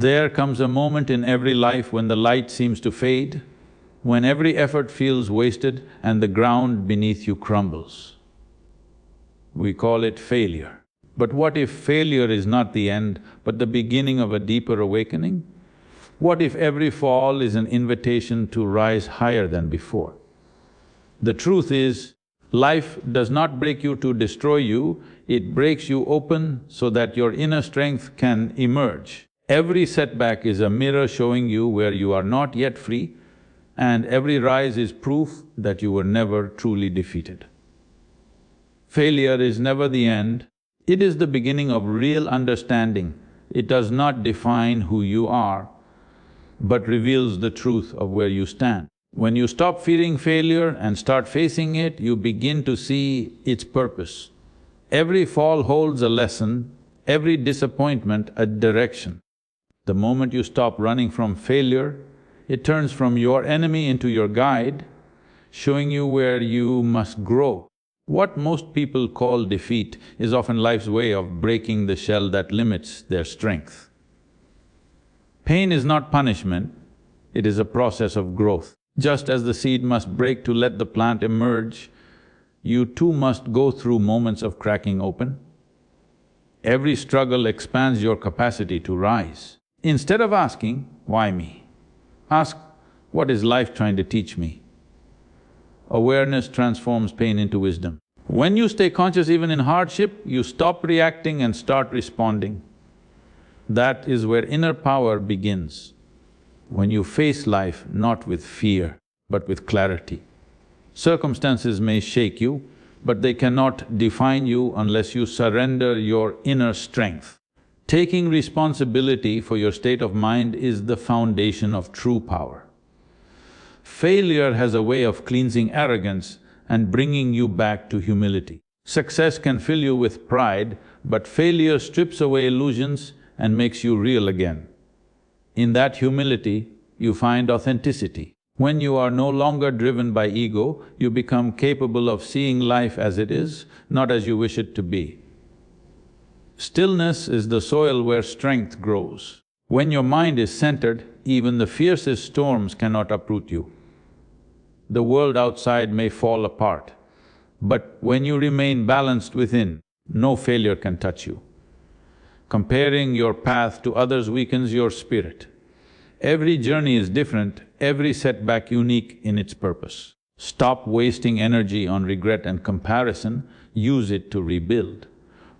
There comes a moment in every life when the light seems to fade, when every effort feels wasted and the ground beneath you crumbles. We call it failure. But what if failure is not the end, but the beginning of a deeper awakening? What if every fall is an invitation to rise higher than before? The truth is, life does not break you to destroy you, it breaks you open so that your inner strength can emerge. Every setback is a mirror showing you where you are not yet free, and every rise is proof that you were never truly defeated. Failure is never the end, it is the beginning of real understanding. It does not define who you are, but reveals the truth of where you stand. When you stop fearing failure and start facing it, you begin to see its purpose. Every fall holds a lesson, every disappointment a direction. The moment you stop running from failure, it turns from your enemy into your guide, showing you where you must grow. What most people call defeat is often life's way of breaking the shell that limits their strength. Pain is not punishment, it is a process of growth. Just as the seed must break to let the plant emerge, you too must go through moments of cracking open. Every struggle expands your capacity to rise. Instead of asking, why me? Ask, what is life trying to teach me? Awareness transforms pain into wisdom. When you stay conscious even in hardship, you stop reacting and start responding. That is where inner power begins. When you face life not with fear, but with clarity. Circumstances may shake you, but they cannot define you unless you surrender your inner strength. Taking responsibility for your state of mind is the foundation of true power. Failure has a way of cleansing arrogance and bringing you back to humility. Success can fill you with pride, but failure strips away illusions and makes you real again. In that humility, you find authenticity. When you are no longer driven by ego, you become capable of seeing life as it is, not as you wish it to be. Stillness is the soil where strength grows. When your mind is centered, even the fiercest storms cannot uproot you. The world outside may fall apart, but when you remain balanced within, no failure can touch you. Comparing your path to others weakens your spirit. Every journey is different, every setback unique in its purpose. Stop wasting energy on regret and comparison, use it to rebuild.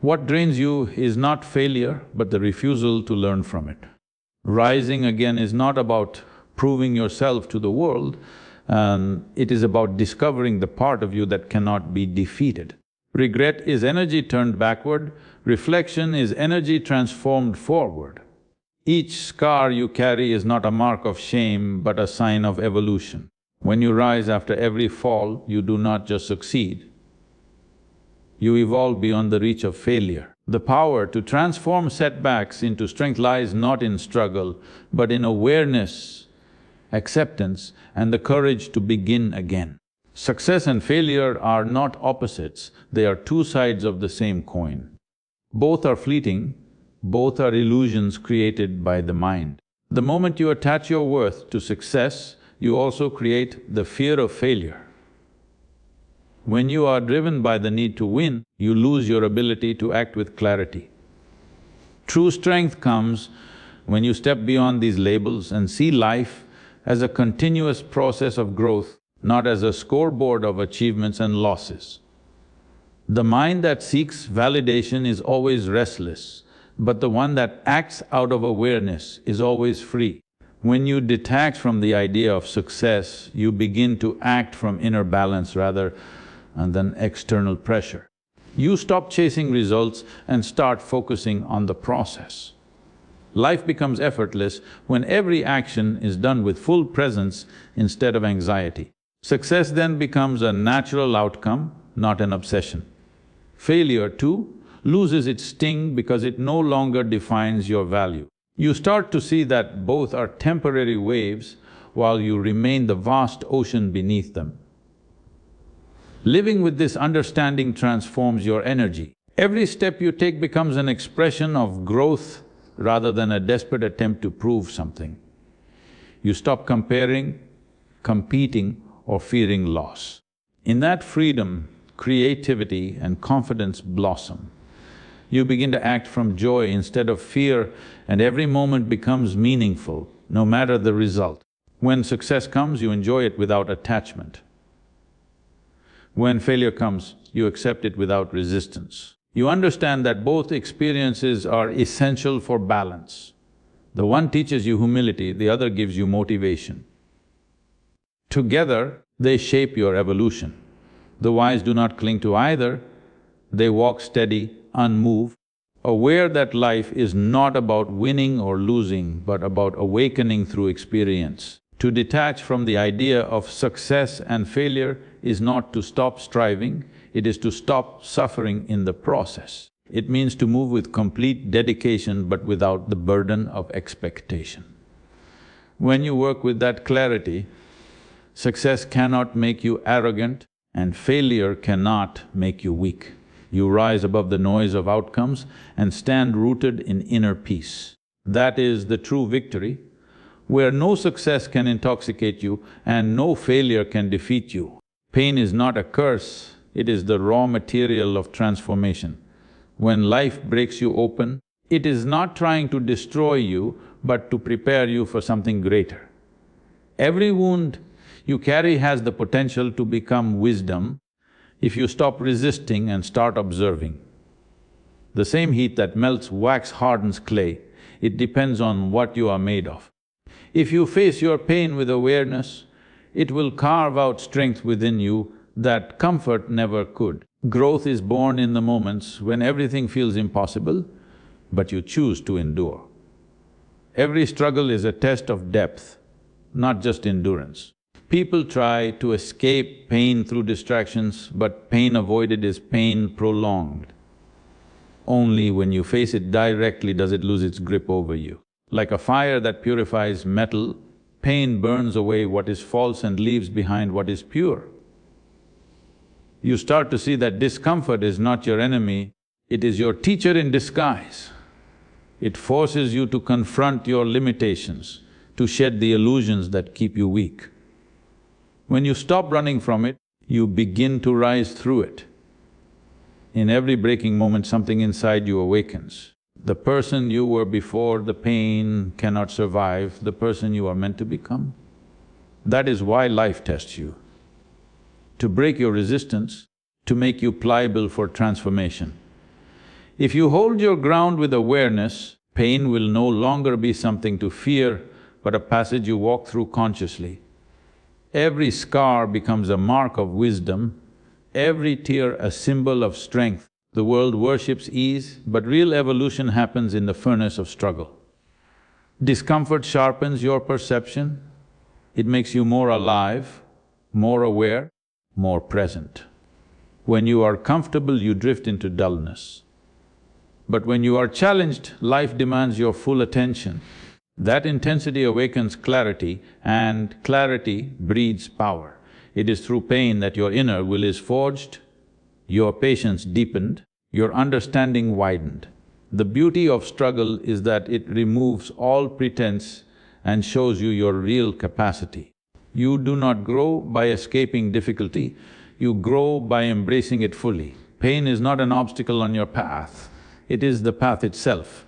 What drains you is not failure, but the refusal to learn from it. Rising again is not about proving yourself to the world, it is about discovering the part of you that cannot be defeated. Regret is energy turned backward, reflection is energy transformed forward. Each scar you carry is not a mark of shame, but a sign of evolution. When you rise after every fall, you do not just succeed, you evolve beyond the reach of failure. The power to transform setbacks into strength lies not in struggle, but in awareness, acceptance, and the courage to begin again. Success and failure are not opposites, they are two sides of the same coin. Both are fleeting, both are illusions created by the mind. The moment you attach your worth to success, you also create the fear of failure. When you are driven by the need to win, you lose your ability to act with clarity. True strength comes when you step beyond these labels and see life as a continuous process of growth, not as a scoreboard of achievements and losses. The mind that seeks validation is always restless, but the one that acts out of awareness is always free. When you detach from the idea of success, you begin to act from inner balance rather than external pressure. You stop chasing results and start focusing on the process. Life becomes effortless when every action is done with full presence instead of anxiety. Success then becomes a natural outcome, not an obsession. Failure too loses its sting because it no longer defines your value. You start to see that both are temporary waves while you remain the vast ocean beneath them. Living with this understanding transforms your energy. Every step you take becomes an expression of growth rather than a desperate attempt to prove something. You stop comparing, competing, or fearing loss. In that freedom, creativity and confidence blossom. You begin to act from joy instead of fear, and every moment becomes meaningful, no matter the result. When success comes, you enjoy it without attachment. When failure comes, you accept it without resistance. You understand that both experiences are essential for balance. The one teaches you humility, the other gives you motivation. Together, they shape your evolution. The wise do not cling to either, they walk steady, unmoved, aware that life is not about winning or losing, but about awakening through experience. To detach from the idea of success and failure is not to stop striving, it is to stop suffering in the process. It means to move with complete dedication but without the burden of expectation. When you work with that clarity, success cannot make you arrogant and failure cannot make you weak. You rise above the noise of outcomes and stand rooted in inner peace. That is the true victory, where no success can intoxicate you and no failure can defeat you. Pain is not a curse, it is the raw material of transformation. When life breaks you open, it is not trying to destroy you, but to prepare you for something greater. Every wound you carry has the potential to become wisdom if you stop resisting and start observing. The same heat that melts wax hardens clay, it depends on what you are made of. If you face your pain with awareness, it will carve out strength within you that comfort never could. Growth is born in the moments when everything feels impossible, but you choose to endure. Every struggle is a test of depth, not just endurance. People try to escape pain through distractions, but pain avoided is pain prolonged. Only when you face it directly does it lose its grip over you. Like a fire that purifies metal, pain burns away what is false and leaves behind what is pure. You start to see that discomfort is not your enemy, it is your teacher in disguise. It forces you to confront your limitations, to shed the illusions that keep you weak. When you stop running from it, you begin to rise through it. In every breaking moment, something inside you awakens. The person you were before the pain cannot survive the person you are meant to become. That is why life tests you. To break your resistance, to make you pliable for transformation. If you hold your ground with awareness, pain will no longer be something to fear, but a passage you walk through consciously. Every scar becomes a mark of wisdom, every tear a symbol of strength. The world worships ease, but real evolution happens in the furnace of struggle. Discomfort sharpens your perception, it makes you more alive, more aware, more present. When you are comfortable, you drift into dullness. But when you are challenged, life demands your full attention. That intensity awakens clarity, and clarity breeds power. It is through pain that your inner will is forged, your patience deepened, your understanding widened. The beauty of struggle is that it removes all pretense and shows you your real capacity. You do not grow by escaping difficulty, you grow by embracing it fully. Pain is not an obstacle on your path, it is the path itself.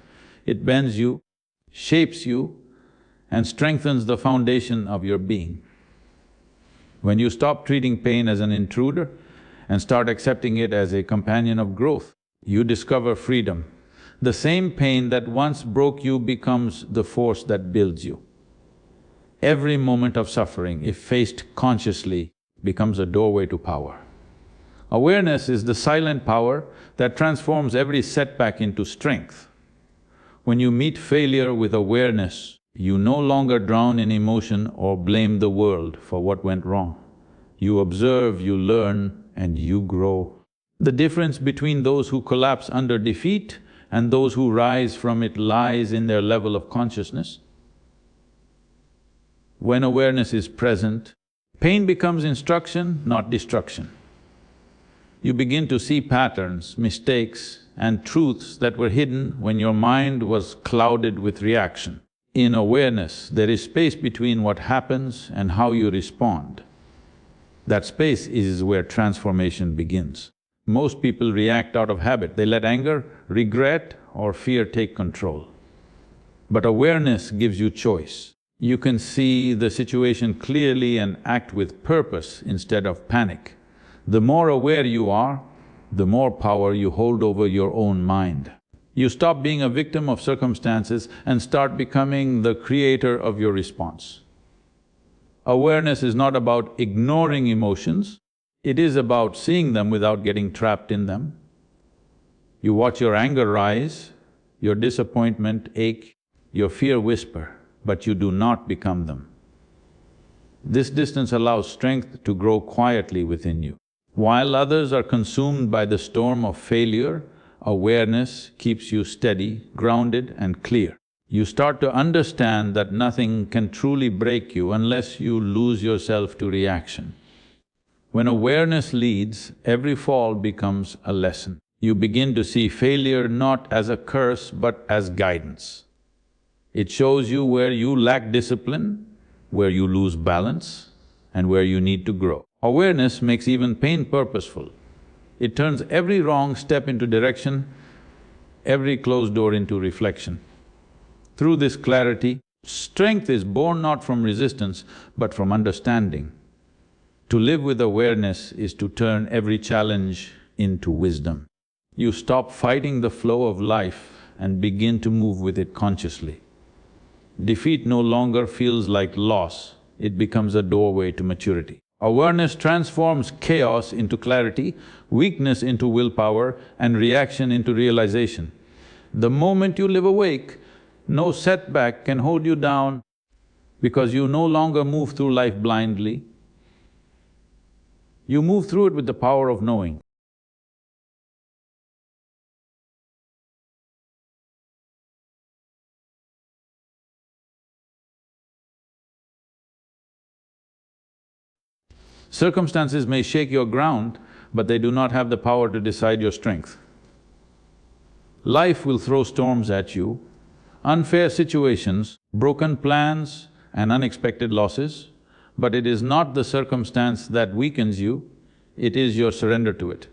It bends you, shapes you, and strengthens the foundation of your being. When you stop treating pain as an intruder and start accepting it as a companion of growth, you discover freedom. The same pain that once broke you becomes the force that builds you. Every moment of suffering, if faced consciously, becomes a doorway to power. Awareness is the silent power that transforms every setback into strength. When you meet failure with awareness, you no longer drown in emotion or blame the world for what went wrong. You observe, you learn, and you grow. The difference between those who collapse under defeat and those who rise from it lies in their level of consciousness. When awareness is present, pain becomes instruction, not destruction. You begin to see patterns, mistakes, and truths that were hidden when your mind was clouded with reaction. In awareness, there is space between what happens and how you respond. That space is where transformation begins. Most people react out of habit. They let anger, regret, or fear take control. But awareness gives you choice. You can see the situation clearly and act with purpose instead of panic. The more aware you are, the more power you hold over your own mind. You stop being a victim of circumstances and start becoming the creator of your response. Awareness is not about ignoring emotions, it is about seeing them without getting trapped in them. You watch your anger rise, your disappointment ache, your fear whisper, but you do not become them. This distance allows strength to grow quietly within you. While others are consumed by the storm of failure, awareness keeps you steady, grounded and clear. You start to understand that nothing can truly break you unless you lose yourself to reaction. When awareness leads, every fall becomes a lesson. You begin to see failure not as a curse but as guidance. It shows you where you lack discipline, where you lose balance, and where you need to grow. Awareness makes even pain purposeful. It turns every wrong step into direction, every closed door into reflection. Through this clarity, strength is born not from resistance, but from understanding. To live with awareness is to turn every challenge into wisdom. You stop fighting the flow of life and begin to move with it consciously. Defeat no longer feels like loss, it becomes a doorway to maturity. Awareness transforms chaos into clarity, weakness into willpower, and reaction into realization. The moment you live awake, no setback can hold you down because you no longer move through life blindly. You move through it with the power of knowing. Circumstances may shake your ground, but they do not have the power to decide your strength. Life will throw storms at you, unfair situations, broken plans and unexpected losses, but it is not the circumstance that weakens you, it is your surrender to it.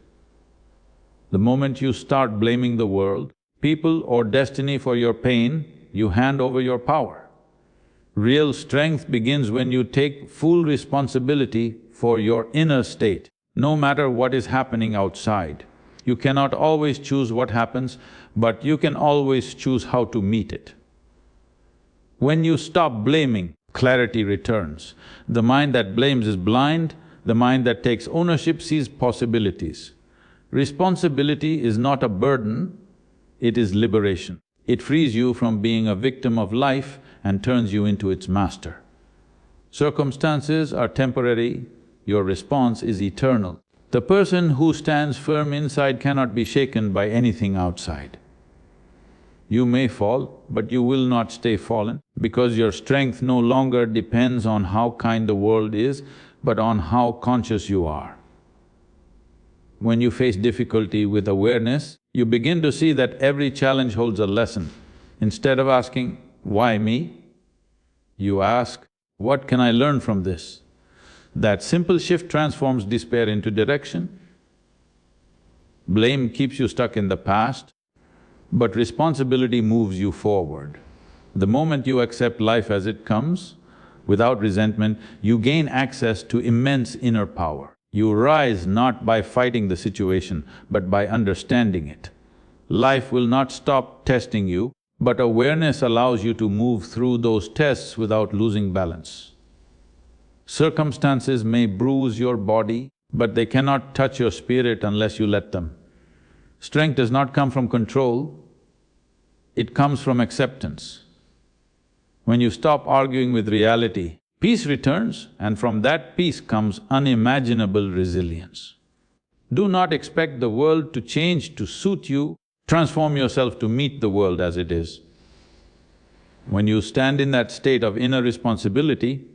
The moment you start blaming the world, people or destiny for your pain, you hand over your power. Real strength begins when you take full responsibility for your inner state, no matter what is happening outside. You cannot always choose what happens, but you can always choose how to meet it. When you stop blaming, clarity returns. The mind that blames is blind, the mind that takes ownership sees possibilities. Responsibility is not a burden, it is liberation. It frees you from being a victim of life and turns you into its master. Circumstances are temporary, your response is eternal. The person who stands firm inside cannot be shaken by anything outside. You may fall, but you will not stay fallen, because your strength no longer depends on how kind the world is, but on how conscious you are. When you face difficulty with awareness, you begin to see that every challenge holds a lesson. Instead of asking, "Why me?" you ask, "What can I learn from this?" That simple shift transforms despair into direction. Blame keeps you stuck in the past, but responsibility moves you forward. The moment you accept life as it comes, without resentment, you gain access to immense inner power. You rise not by fighting the situation, but by understanding it. Life will not stop testing you, but awareness allows you to move through those tests without losing balance. Circumstances may bruise your body, but they cannot touch your spirit unless you let them. Strength does not come from control, it comes from acceptance. When you stop arguing with reality, peace returns, and from that peace comes unimaginable resilience. Do not expect the world to change to suit you, transform yourself to meet the world as it is. When you stand in that state of inner responsibility,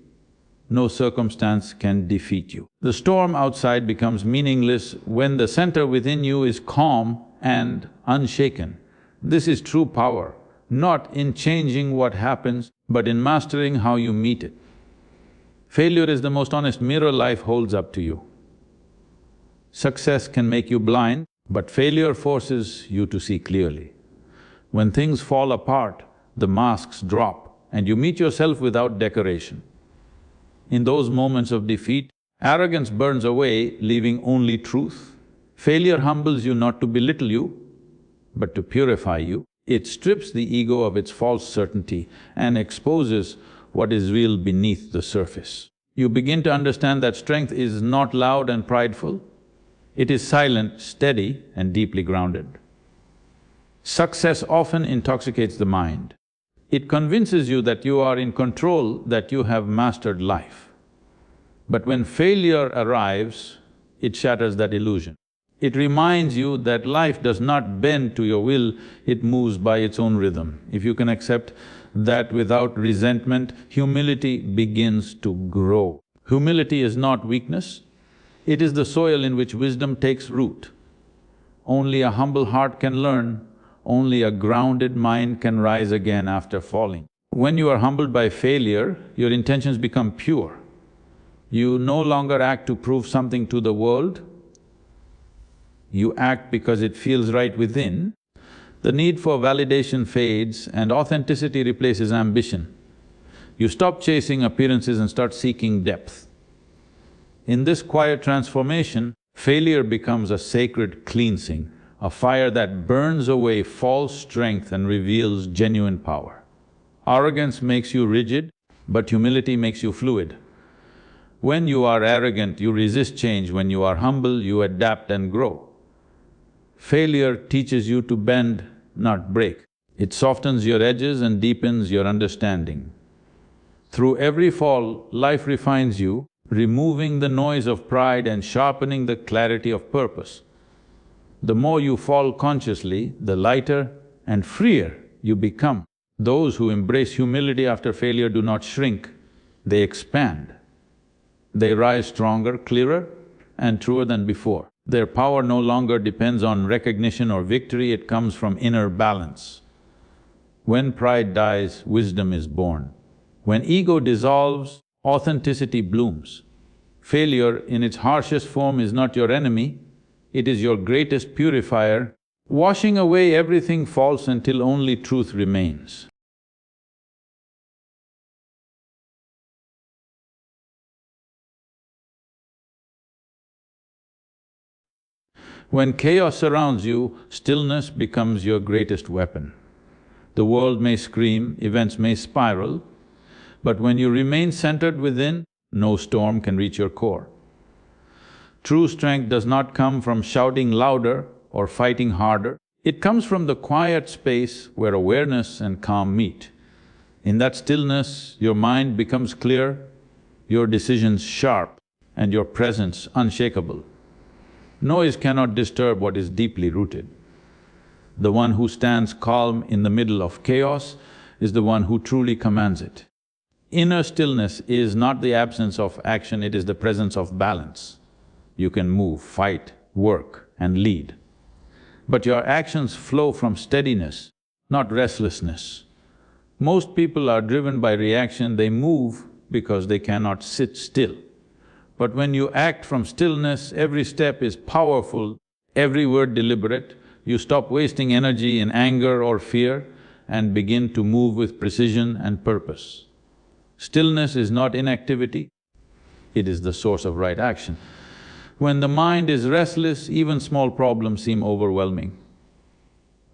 no circumstance can defeat you. The storm outside becomes meaningless when the center within you is calm and unshaken. This is true power, not in changing what happens, but in mastering how you meet it. Failure is the most honest mirror life holds up to you. Success can make you blind, but failure forces you to see clearly. When things fall apart, the masks drop and you meet yourself without decoration. In those moments of defeat, arrogance burns away, leaving only truth. Failure humbles you not to belittle you, but to purify you. It strips the ego of its false certainty and exposes what is real beneath the surface. You begin to understand that strength is not loud and prideful, it is silent, steady and deeply grounded. Success often intoxicates the mind. It convinces you that you are in control, that you have mastered life. But when failure arrives, it shatters that illusion. It reminds you that life does not bend to your will, it moves by its own rhythm. If you can accept that without resentment, humility begins to grow. Humility is not weakness, it is the soil in which wisdom takes root. Only a humble heart can learn, only a grounded mind can rise again after falling. When you are humbled by failure, your intentions become pure. You no longer act to prove something to the world, you act because it feels right within. The need for validation fades and authenticity replaces ambition. You stop chasing appearances and start seeking depth. In this quiet transformation, failure becomes a sacred cleansing, a fire that burns away false strength and reveals genuine power. Arrogance makes you rigid, but humility makes you fluid. When you are arrogant, you resist change. When you are humble, you adapt and grow. Failure teaches you to bend, not break. It softens your edges and deepens your understanding. Through every fall, life refines you, removing the noise of pride and sharpening the clarity of purpose. The more you fall consciously, the lighter and freer you become. Those who embrace humility after failure do not shrink, they expand. They rise stronger, clearer and truer than before. Their power no longer depends on recognition or victory, it comes from inner balance. When pride dies, wisdom is born. When ego dissolves, authenticity blooms. Failure in its harshest form is not your enemy, it is your greatest purifier, washing away everything false until only truth remains. When chaos surrounds you, stillness becomes your greatest weapon. The world may scream, events may spiral, but when you remain centered within, no storm can reach your core. True strength does not come from shouting louder or fighting harder, it comes from the quiet space where awareness and calm meet. In that stillness, your mind becomes clear, your decisions sharp, and your presence unshakable. Noise cannot disturb what is deeply rooted. The one who stands calm in the middle of chaos is the one who truly commands it. Inner stillness is not the absence of action, it is the presence of balance. You can move, fight, work and lead. But your actions flow from steadiness, not restlessness. Most people are driven by reaction, they move because they cannot sit still. But when you act from stillness, every step is powerful, every word deliberate, you stop wasting energy in anger or fear and begin to move with precision and purpose. Stillness is not inactivity, it is the source of right action. When the mind is restless, even small problems seem overwhelming.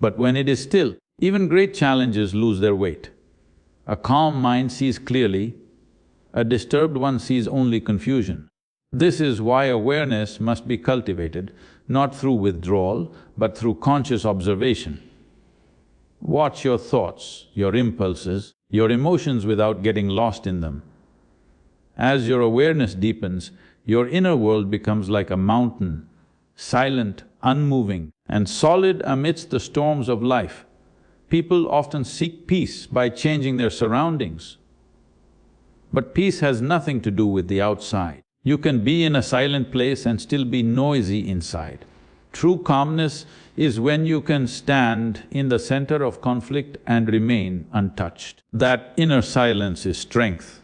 But when it is still, even great challenges lose their weight. A calm mind sees clearly, a disturbed one sees only confusion. This is why awareness must be cultivated, not through withdrawal, but through conscious observation. Watch your thoughts, your impulses, your emotions without getting lost in them. As your awareness deepens, your inner world becomes like a mountain, silent, unmoving, and solid amidst the storms of life. People often seek peace by changing their surroundings. But peace has nothing to do with the outside. You can be in a silent place and still be noisy inside. True calmness is when you can stand in the center of conflict and remain untouched. That inner silence is strength.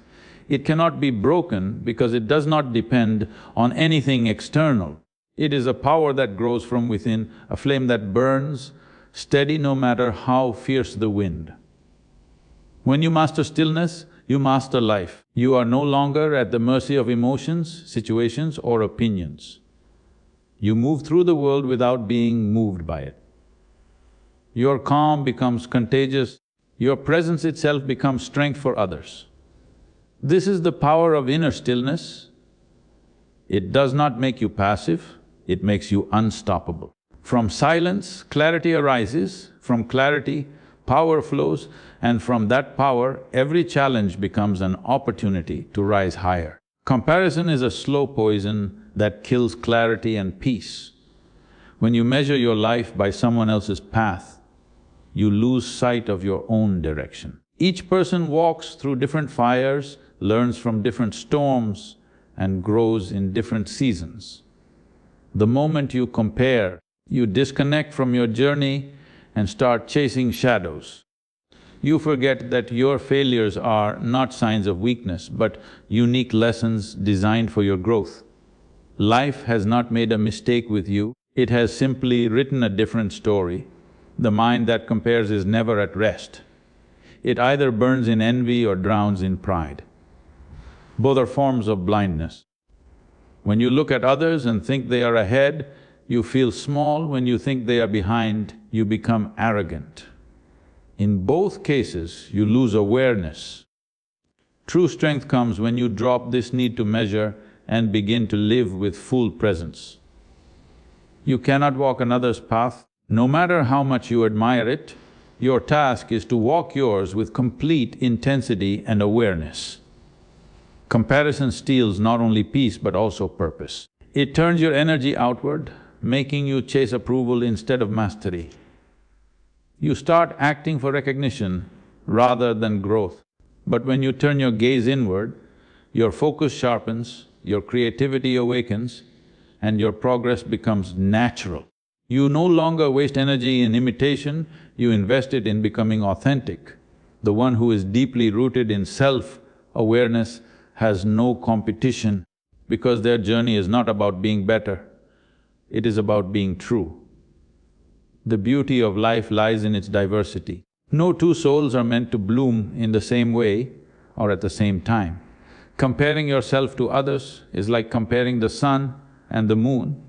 It cannot be broken because it does not depend on anything external. It is a power that grows from within, a flame that burns, steady no matter how fierce the wind. When you master stillness, you master life. You are no longer at the mercy of emotions, situations or opinions. You move through the world without being moved by it. Your calm becomes contagious, your presence itself becomes strength for others. This is the power of inner stillness. It does not make you passive, it makes you unstoppable. From silence, clarity arises, from clarity, power flows, and from that power, every challenge becomes an opportunity to rise higher. Comparison is a slow poison that kills clarity and peace. When you measure your life by someone else's path, you lose sight of your own direction. Each person walks through different fires, learns from different storms, and grows in different seasons. The moment you compare, you disconnect from your journey and start chasing shadows. You forget that your failures are not signs of weakness, but unique lessons designed for your growth. Life has not made a mistake with you, it has simply written a different story. The mind that compares is never at rest. It either burns in envy or drowns in pride. Both are forms of blindness. When you look at others and think they are ahead, you feel small. When you think they are behind, you become arrogant. In both cases, you lose awareness. True strength comes when you drop this need to measure and begin to live with full presence. You cannot walk another's path, no matter how much you admire it. Your task is to walk yours with complete intensity and awareness. Comparison steals not only peace but also purpose. It turns your energy outward, making you chase approval instead of mastery. You start acting for recognition rather than growth. But when you turn your gaze inward, your focus sharpens, your creativity awakens, and your progress becomes natural. You no longer waste energy in imitation, you invest it in becoming authentic. The one who is deeply rooted in self-awareness has no competition because their journey is not about being better, it is about being true. The beauty of life lies in its diversity. No two souls are meant to bloom in the same way or at the same time. Comparing yourself to others is like comparing the sun and the moon.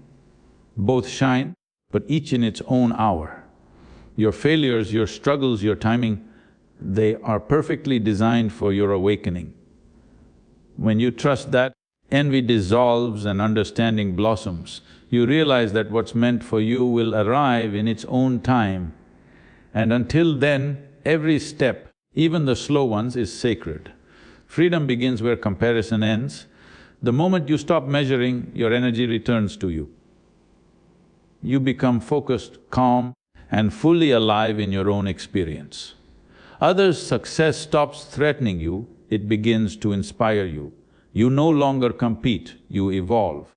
Both shine, but each in its own hour. Your failures, your struggles, your timing, they are perfectly designed for your awakening. When you trust that, envy dissolves and understanding blossoms. You realize that what's meant for you will arrive in its own time, and until then, every step, even the slow ones, is sacred. Freedom begins where comparison ends. The moment you stop measuring, your energy returns to you. You become focused, calm, and fully alive in your own experience. Others' success stops threatening you, it begins to inspire you. You no longer compete, you evolve.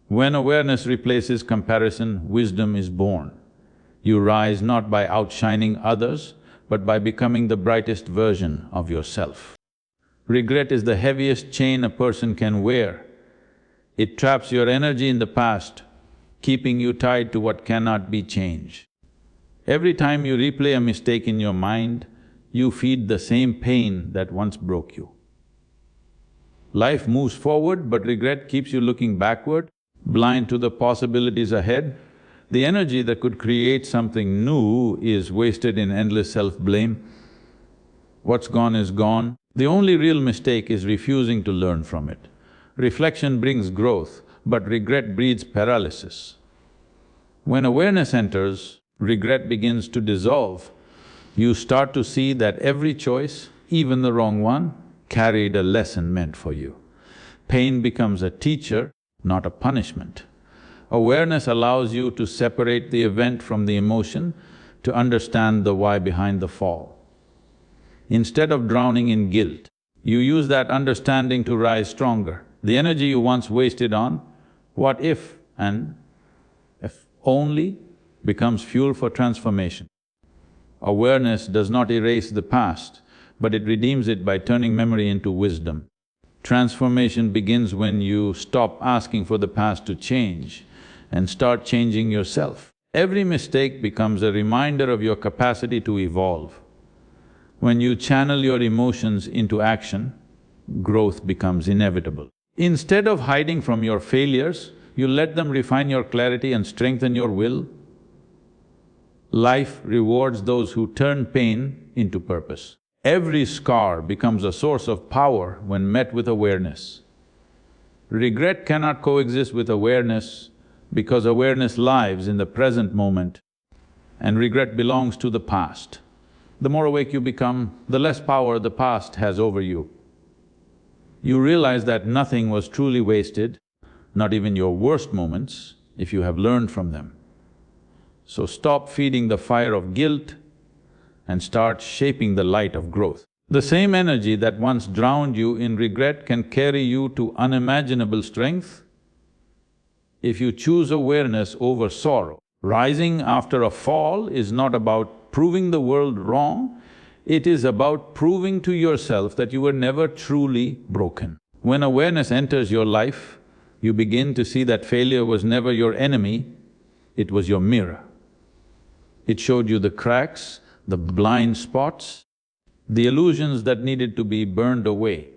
When awareness replaces comparison, wisdom is born. You rise not by outshining others, but by becoming the brightest version of yourself. Regret is the heaviest chain a person can wear. It traps your energy in the past, keeping you tied to what cannot be changed. Every time you replay a mistake in your mind, you feed the same pain that once broke you. Life moves forward, but regret keeps you looking backward, blind to the possibilities ahead. The energy that could create something new is wasted in endless self-blame. What's gone is gone. The only real mistake is refusing to learn from it. Reflection brings growth, but regret breeds paralysis. When awareness enters, regret begins to dissolve. You start to see that every choice, even the wrong one, carried a lesson meant for you. Pain becomes a teacher, not a punishment. Awareness allows you to separate the event from the emotion, to understand the why behind the fall. Instead of drowning in guilt, you use that understanding to rise stronger. The energy you once wasted on what if and if only becomes fuel for transformation. Awareness does not erase the past, but it redeems it by turning memory into wisdom. Transformation begins when you stop asking for the past to change and start changing yourself. Every mistake becomes a reminder of your capacity to evolve. When you channel your emotions into action, growth becomes inevitable. Instead of hiding from your failures, you let them refine your clarity and strengthen your will. Life rewards those who turn pain into purpose. Every scar becomes a source of power when met with awareness. Regret cannot coexist with awareness because awareness lives in the present moment and regret belongs to the past. The more awake you become, the less power the past has over you. You realize that nothing was truly wasted, not even your worst moments, if you have learned from them. So stop feeding the fire of guilt and start shaping the light of growth. The same energy that once drowned you in regret can carry you to unimaginable strength if you choose awareness over sorrow. Rising after a fall is not about proving the world wrong, it is about proving to yourself that you were never truly broken. When awareness enters your life, you begin to see that failure was never your enemy, it was your mirror. It showed you the cracks, the blind spots, the illusions that needed to be burned away.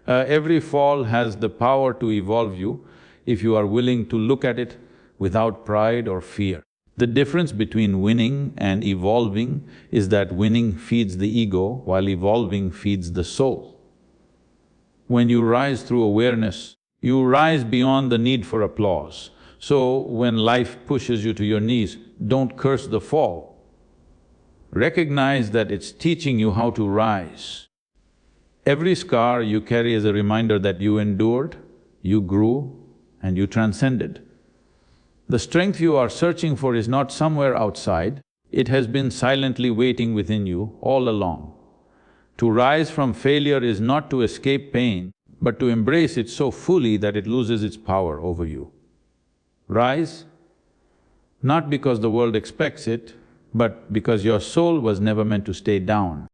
Every fall has the power to evolve you if you are willing to look at it without pride or fear. The difference between winning and evolving is that winning feeds the ego while evolving feeds the soul. When you rise through awareness, you rise beyond the need for applause. So when life pushes you to your knees, don't curse the fall. Recognize that it's teaching you how to rise. Every scar you carry is a reminder that you endured, you grew, and you transcended. The strength you are searching for is not somewhere outside, it has been silently waiting within you all along. To rise from failure is not to escape pain, but to embrace it so fully that it loses its power over you. Rise, not because the world expects it, but because your soul was never meant to stay down.